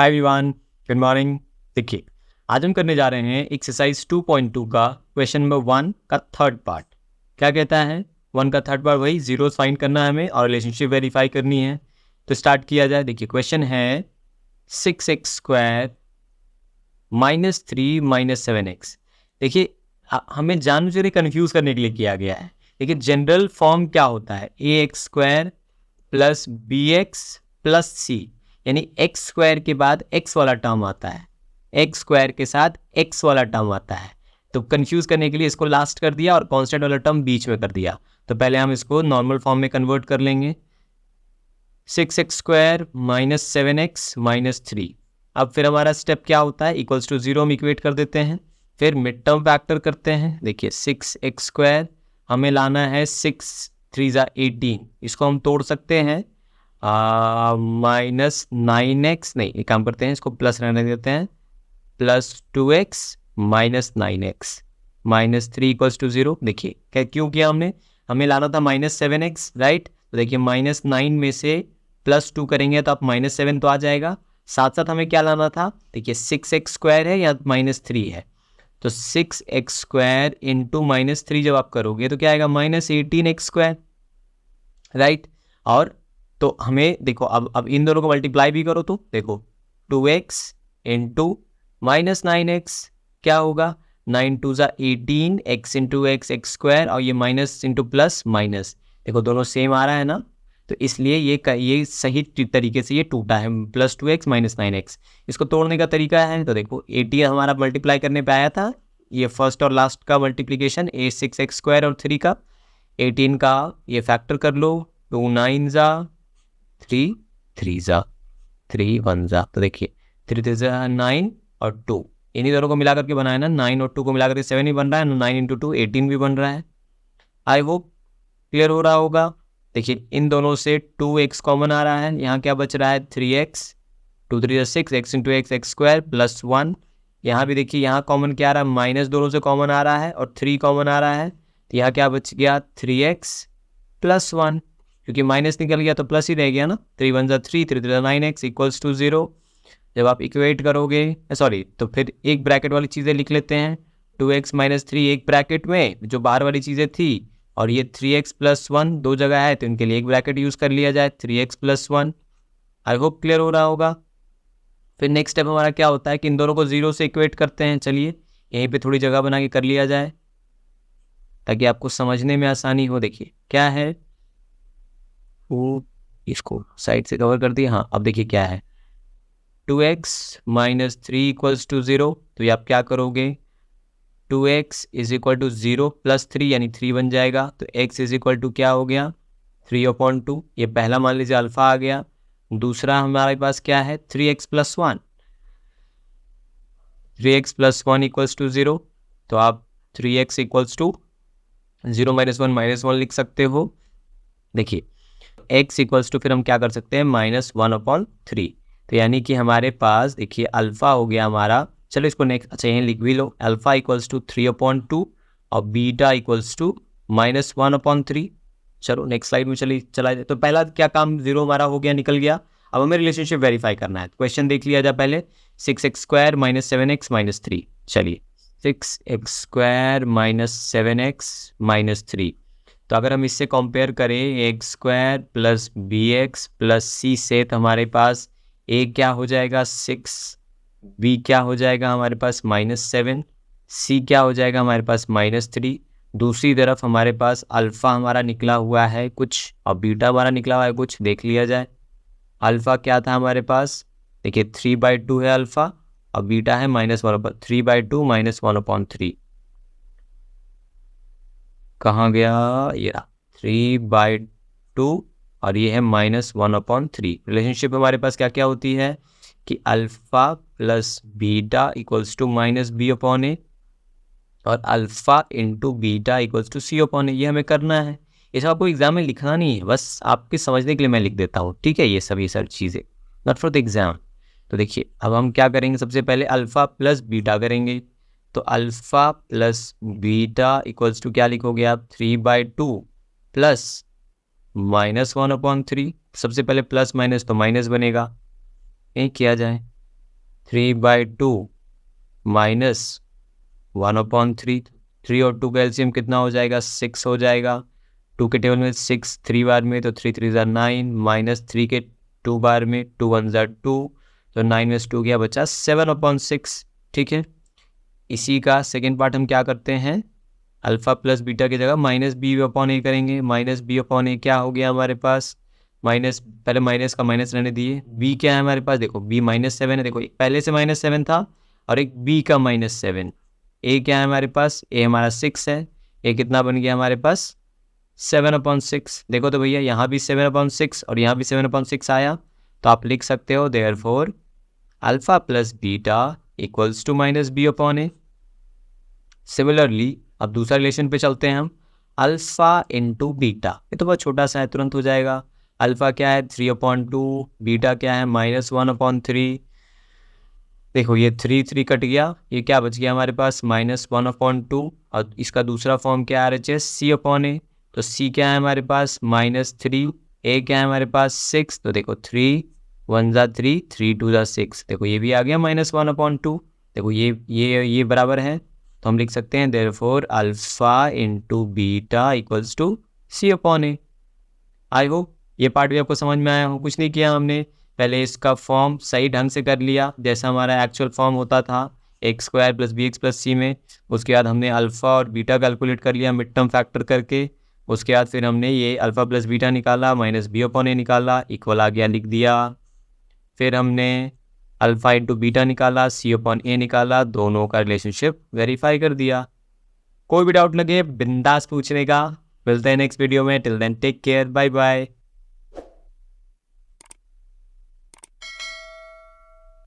Hi everyone, good morning. देखिए, आज हम करने जा रहे हैं एक्सरसाइज 2.2 का क्वेश्चन नंबर 1 का थर्ड पार्ट। क्या कहता है 1 का थर्ड पार्ट? वही जीरो फाइंड करना है हमें और रिलेशनशिप वेरीफाई करनी है। तो स्टार्ट किया जाए। देखिए, क्वेश्चन है 6x² माइनस 3 माइनस 7x। देखिए, हमें जानबूझकर कन्फ्यूज करने के लिए किया गया है। देखिए, जनरल फॉर्म क्या होता है? ax² plus bx plus c, यानी एक्स स्क्वायर के बाद एक्स वाला टर्म आता है, एक्स स्क्वायर के साथ एक्स वाला टर्म आता है। तो कंफ्यूज करने के लिए इसको लास्ट कर दिया और कांस्टेंट वाला टर्म बीच में कर दिया। तो पहले हम इसको नॉर्मल फॉर्म में कन्वर्ट कर लेंगे। 6x² minus 7x minus 3। अब फिर हमारा स्टेप क्या होता है? इक्वल्स टू 0 हम इक्वेट कर देते हैं। फिर मिड टर्म फैक्टर करते हैं। देखिए, 6x² हमें लाना है 6 3 18, इसको हम तोड़ सकते हैं माइनस 9x, नहीं एक काम करते हैं, इसको प्लस रहने देते हैं, plus 2x minus 9x minus 3 equals to 0। देखिए क्या क्यों किया हमने? हमें लाना था माइनस 7x, राइट? तो देखिए माइनस 9 में से प्लस 2 करेंगे तो आप माइनस 7 तो आ जाएगा। साथ साथ हमें क्या लाना था? देखिए 6x² है या माइनस 3 है, तो 6x² इंटू माइनस 3 जब आप करोगे तो क्या आएगा? Minus 18x², right? और तो हमें देखो, अब इन दोनों को मल्टीप्लाई भी करो तो देखो 2x इंटू माइनस 9x क्या होगा? 9 2 18, x इंटू एक्स स्क्वायर, और ये माइनस इंटू प्लस माइनस, देखो दोनों सेम आ रहा है ना, तो इसलिए ये सही तरीके से ये टूटा है, प्लस 2x माइनस 9x। इसको तोड़ने का तरीका है, तो देखो 18 हमारा मल्टीप्लाई करने पे आया था, ये फर्स्ट और लास्ट का मल्टीप्लीकेशन, 6x² और 3 का, 18 का ये फैक्टर कर लो, 2 9 3 3 3 1 तो देखिए 3 3 9 और 2, इन्हीं दोनों को मिला करके बनाया ना, 9 और 2 को मिला करके 7 ही बन रहा है ना, 9 इंटू 2 18 भी बन रहा है। आई होप क्लियर हो रहा होगा। देखिए इन दोनों से 2x कॉमन आ रहा है, यहाँ क्या बच रहा है? 3x, 2 3 6, x into x square plus 1। यहाँ भी देखिए यहाँ कॉमन क्या आ रहा है? माइनस दोनों से कॉमन आ रहा है और 3 कॉमन आ रहा है, तो यहाँ क्या बच गया? 3x प्लस 1, क्योंकि माइनस निकल गया तो प्लस ही रह गया ना। 3 1 3 3 3 9x इक्वल्स टू 0। जब आप इक्वेट करोगे, सॉरी, तो फिर एक ब्रैकेट वाली चीज़ें लिख लेते हैं, 2x माइनस 3 एक ब्रैकेट में, जो बाहर वाली चीज़ें थी, और ये 3x प्लस 1 दो जगह है, तो इनके लिए एक ब्रैकेट यूज़ कर लिया जाए, 3x plus 1। I hope clear हो रहा होगा। फिर नेक्स्ट स्टेप हमारा क्या होता है कि इन दोनों को 0 से इक्वेट करते हैं। चलिए यहीं पे थोड़ी जगह बना के कर लिया जाए ताकि आपको समझने में आसानी हो। देखिए क्या है, वो इसको साइड से कवर कर दिया। हाँ, अब देखिए क्या है, 2x माइनस 3 इक्वल्स टू 0, तो ये आप क्या करोगे? 2x is equal to 0 plus 3, यानी 3 बन जाएगा, तो x इज इक्वल टू क्या हो गया? 3/2। ये पहला मान लीजिए अल्फा आ गया। दूसरा हमारे पास क्या है? 3x plus 1, 3x plus 1 equals to 0, तो आप 3x इक्वल्स टू 0 माइनस 1 लिख सकते हो। देखिए x इक्वल्स टू फिर हम क्या कर सकते हैं? -1/3। तो यानी कि हमारे पास देखिए अल्फा हो गया हमारा, चलो इसको नेक्स्ट, अच्छा यहीं लिख भी लो, अल्फा इक्वल्स टू 3/2 और बीटा इक्वल्स टू -1/3। चलो नेक्स्ट स्लाइड में चला जाए। तो पहला क्या काम, 0 हमारा हो गया, निकल गया। अब हमें रिलेशनशिप वेरीफाई करना है, क्वेश्चन देख लिया जाए पहले। 6x² minus 7x minus 3। चलिए 6x² माइनस 7x माइनस 3, तो अगर हम इससे कंपेयर करें x² plus bx plus c से, तो हमारे पास a क्या हो जाएगा? 6, b क्या हो जाएगा हमारे पास? -7, c क्या हो जाएगा हमारे पास? -3। दूसरी तरफ हमारे पास अल्फ़ा हमारा निकला हुआ है कुछ और बीटा हमारा निकला हुआ है कुछ, देख लिया जाए। अल्फ़ा क्या था हमारे पास? देखिए 3/2 है अल्फ़ा और बीटा है -1/3, 3/2 -1/3 कहाँ गया? ये रहा 3/2 और ये है -1/3। रिलेशनशिप हमारे पास क्या क्या होती है कि alpha plus beta equals to -b/a और alpha into beta equals to c/a। ये हमें करना है, ये सब आपको एग्जाम में लिखना नहीं है, बस आपके समझने के लिए मैं लिख देता हूँ, ठीक है? ये सब चीज़ें नॉट फॉर द एग्जाम। तो देखिए अब हम क्या करेंगे, सबसे पहले अल्फ़ा प्लस बीटा करेंगे। तो alpha plus beta equals to क्या लिखोगे आप? 3/2 प्लस -1/3। सबसे पहले प्लस माइनस तो माइनस बनेगा, यही किया जाए। 3/2 माइनस 1/3। 3 और 2 का एलसीएम कितना हो जाएगा? 6 हो जाएगा। 2 के टेबल में 6 3 बार में, तो 3 3 9 माइनस 3 के 2 बार में 2 1 2, तो 9 में 2 क्या बचा? 7/6। ठीक है, इसी का सेकेंड पार्ट हम क्या करते हैं, अल्फा प्लस बीटा की जगह माइनस बी अपॉन ए करेंगे। माइनस बी अपॉन ए क्या हो गया हमारे पास? माइनस, पहले माइनस का माइनस रहने दिए। बी क्या है हमारे पास? देखो बी -7 है। देखो पहले से -7 था और एक बी का -7। ए क्या है हमारे पास? ए हमारा 6 है। ए कितना बन गया हमारे पास? 7/6। देखो तो भैया यहाँ भी 7/6 और यहाँ भी 7/6 आया, तो आप लिख सकते हो therefore alpha plus beta equals to minus B upon A. Similarly अब दूसरा रिलेशन पे चलते हैं हम, अल्फा इंटू बीटा। ये तो बहुत छोटा सा है, तुरंत हो जाएगा। अल्फा क्या है? 3/2, बीटा क्या है? -1/3। देखो ये 3 3 कट गया, ये क्या बच गया हमारे पास? -1/2। और इसका दूसरा फॉर्म क्या आ रहा है? सी अपॉन ए। तो सी क्या है हमारे पास? -3। ए क्या है हमारे पास? 6। तो देखो 3 1 3, 3 2 6। देखो ये भी आ गया -1/2। देखो ये बराबर है, तो हम लिख सकते हैं therefore alpha into beta equals to C upon A. I hope ये पार्ट भी आपको समझ में आया हो। कुछ नहीं किया हमने, पहले इसका फॉर्म सही ढंग से कर लिया जैसा हमारा एक्चुअल फॉर्म होता था x² + bx + c में। उसके बाद हमने अल्फ़ा और बीटा कैलकुलेट कर लिया मिड टर्म फैक्टर करके। उसके बाद फिर हमने ये अल्फ़ा प्लस बीटा निकाला, माइनस बी अपॉन ए निकाला, इक्वल आ गया, लिख दिया। फिर हमने अल्फ़ा इंटू बीटा निकाला, सी अपॉन ए निकाला, दोनों का रिलेशनशिप वेरीफाई कर दिया। कोई भी डाउट लगे बिंदास पूछने का। मिलते हैं नेक्स्ट वीडियो में। Till then take care, bye bye.